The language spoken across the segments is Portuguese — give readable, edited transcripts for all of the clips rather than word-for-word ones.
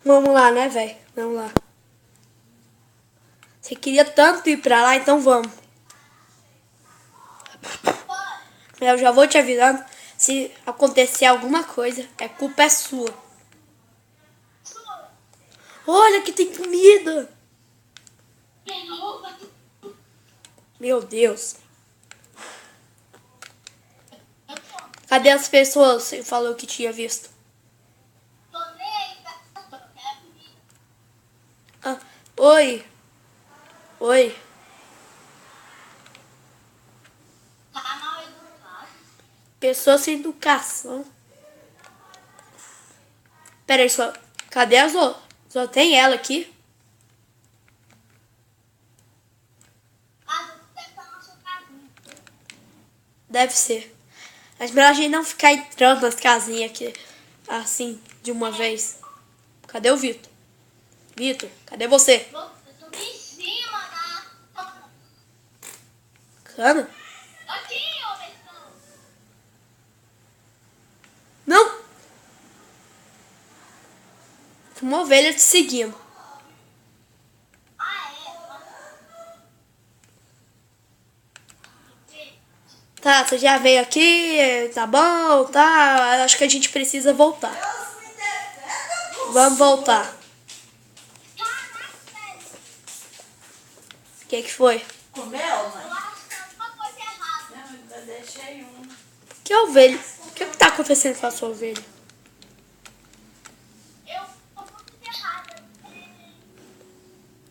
Vamos lá, né, velho? Vamos lá. Você queria tanto ir pra lá, então vamos. Eu já vou te avisando. Se acontecer alguma coisa, culpa é sua. Olha que tem comida. Meu Deus. Cadê as pessoas? Você falou que tinha visto. Ah, oi. Oi. Pessoa sem educação. Pera aí, só. Cadê as outras? Só tem ela aqui. Deve ser. Mas melhor a gente não ficar entrando nas casinhas aqui. Assim, de uma vez. Cadê o Vitor? Vitor, cadê você? Eu tô em cima da Cana? aqui, ô Betão. Não! Uma ovelha te seguindo. Ah, Tá, você já veio aqui, tá bom, tá. Acho que a gente precisa voltar. Vamos voltar. O que foi? Comeu, eu mãe? acho que alguma coisa errada. Não, eu deixei um. Que ovelha? O que tá acontecendo com a sua ovelha? Eu tô muito errada.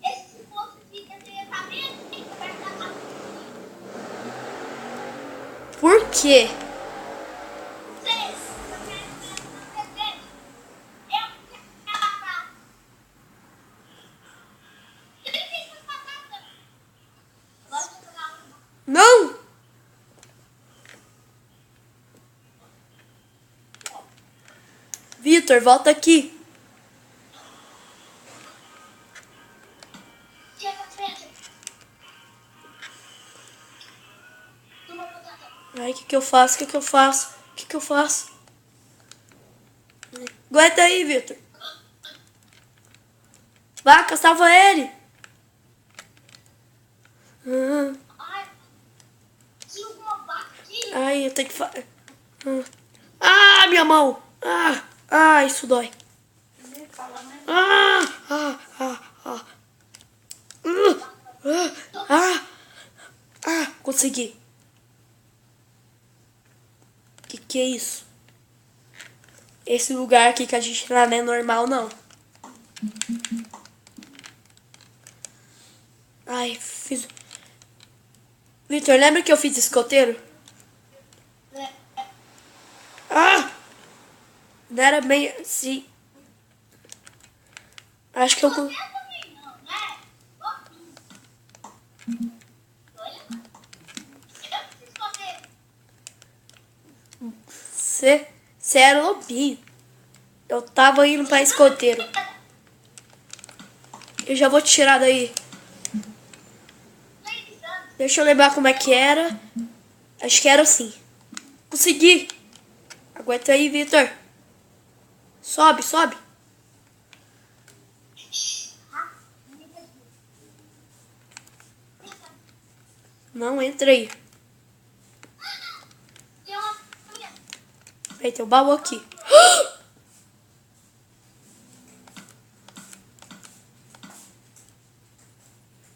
Esse moço fica sem saber perto da casa. Por quê? Sei, eu quero ver no presente. Eu quero matar. Ele fica com a batata. Gosto de jogar um. Não! Vitor, volta aqui. Chega à frente. Toma batata. Ai, o que eu faço? O que eu faço? O que eu faço? Aguenta aí, Vitor. Vaca, salva ele. Ai, tinha alguma vaca aqui. Ai, eu tenho que fazer. Ah, minha mão. Isso dói. Ah, ah, ah, ah. Ah, consegui. Que é isso? Esse lugar aqui que a gente tá não é normal, não. Ai, fiz... Vitor, lembra que eu fiz escoteiro? Ah! Não era bem assim. Acho que eu... Você também não, né? Olha. Eu preciso fazer. Você era lobinho. Eu tava indo pra escoteiro. Eu já vou te tirar daí. Deixa eu lembrar como é que era. Acho que era assim. Consegui. Aguenta aí, Vitor. Sobe, sobe. Não, entra aí. Tem uma. Peraí, tem um baú aqui.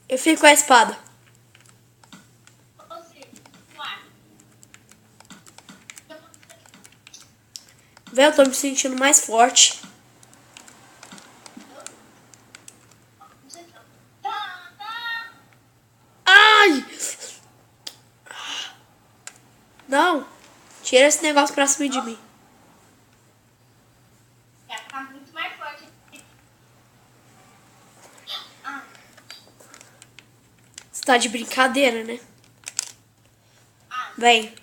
Eu fico com a espada. Você. Guarda. Velho, eu tô me sentindo mais forte. Ai! Não. Tira esse negócio pra cima de mim. Vai ficar muito mais forte. Você tá de brincadeira, né? Vem.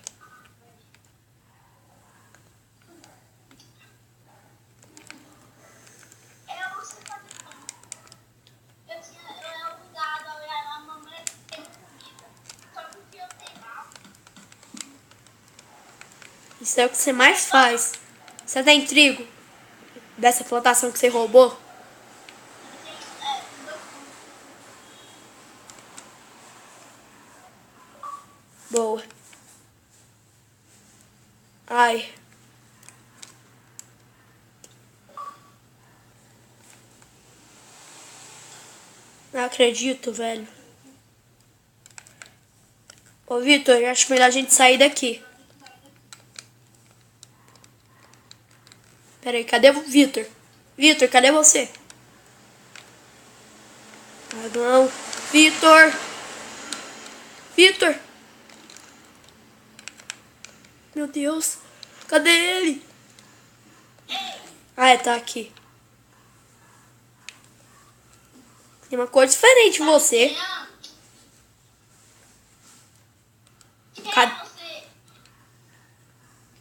Eu era obrigada a olhar a mamãe tem comida. Só porque eu tenho. Isso é o que você mais faz. Você tem trigo dessa plantação que você roubou? Boa. Ai. Não acredito, velho. Ô, Vitor, eu acho melhor a gente sair daqui. Pera aí, cadê o Vitor? Vitor, cadê você? Ah, não. Vitor! Vitor! Meu Deus. Cadê ele? Ah, tá aqui. Tem uma cor diferente em você. Quem é Cadê, você?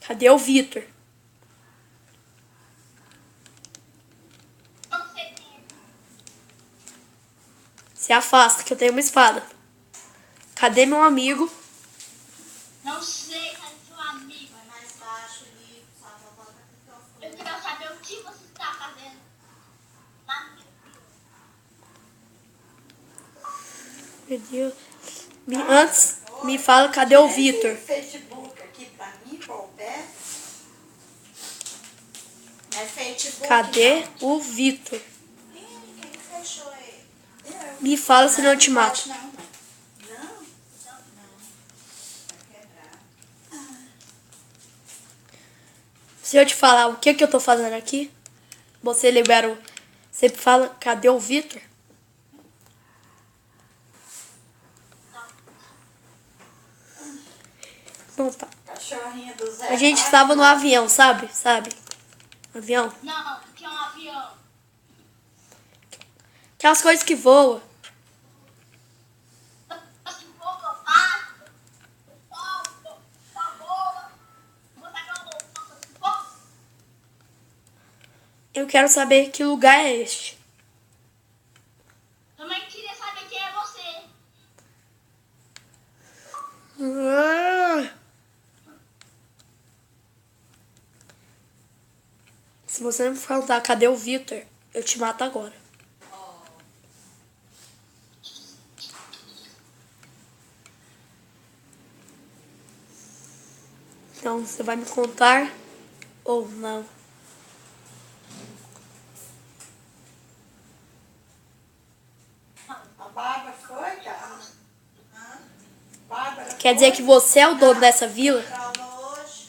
cadê o Vitor? Não sei quem é. Se afasta, que eu tenho uma espada. Cadê meu amigo? Não sei, é seu amigo. Vai mais baixo ali, só volta pro microfone. Eu quero saber o que você está fazendo na minha vida. Meu Deus. Antes, me fala, cadê o Vitor? Facebook aqui pra mim, por pé. Não é Facebook. Cadê o Vitor? Não. Ih, quem que fechou ele? Eu. Me fala, senão eu te Não mato. pode não, mãe. Não? Não. Vai quebrar. Se eu te falar o que eu tô fazendo aqui, você libera o... Você fala, cadê o Vitor? Não tá. Cachorrinha do Zé. A gente estava no avião, sabe? Avião. Não, que é um avião. Aquelas coisas que voam. Assim, boa, fácil. Tá boa. Vou tacar um pouco. Eu quero saber que lugar é este. Também queria saber quem é você. Se você não me falar, cadê o Vitor? Eu te mato agora. Então, você vai me contar ou não? A Bárbara foi, cara? Hã? Bárbara Quer dizer que você é o dono dessa vila? falou hoje.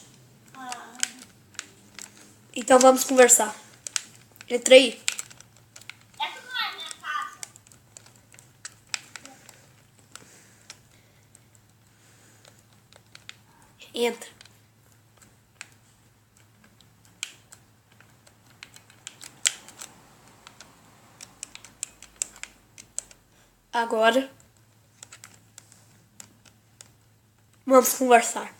Então vamos conversar. Entra aí. Essa não é minha casa. Entra. Agora vamos conversar.